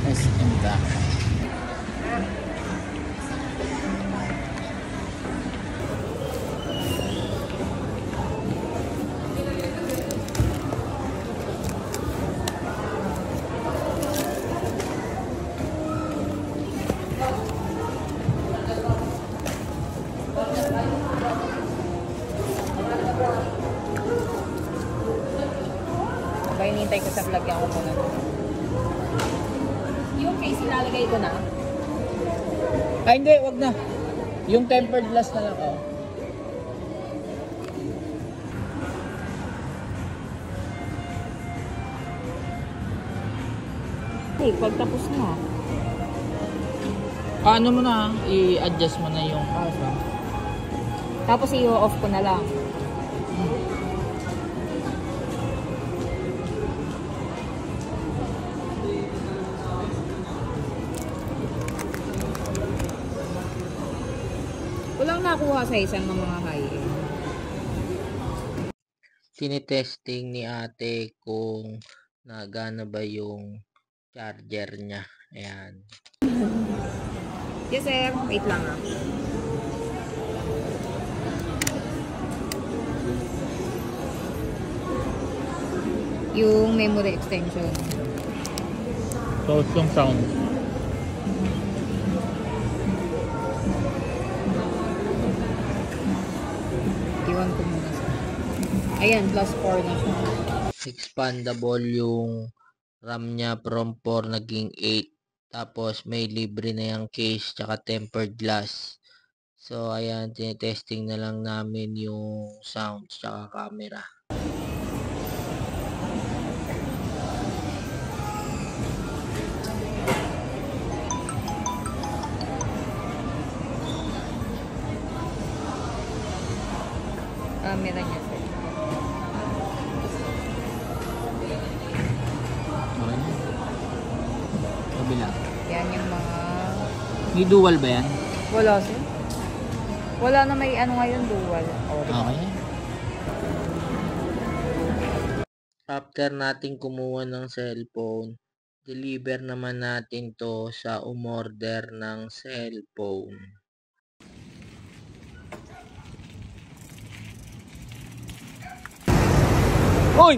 SM Dakar. Kaya hinihintay ko sa vlog yan ko muna. Yung case ilalagay ko na. Ay hindi, wag na. Yung tempered glass na lang, oh. Hey, pagtapos na. Ano mo na, i-adjust mo na yung Tapos i-off ko na lang. Walang nakuha sa isang mga high-end. tinitesting ni ate kung nagana ba yung charger niya. Ayan. Yes sir, wait lang ah. Yung memory extension. So, yung sound. Iwan ko muna sa. Ayan, plus 4 na siya. Expandable yung RAM niya from 4 naging 8. Tapos may libre na yung case tsaka tempered glass. So ayan, tinetesting na lang namin yung sound tsaka camera. Camera niya sir. Okay. Kabila. Yan yung mga... May dual ba yan? Wala sir. Wala na may ano ngayon dual. Okay. After natin kumuha ng cellphone, deliver naman natin to sa umorder ng cellphone. Uy!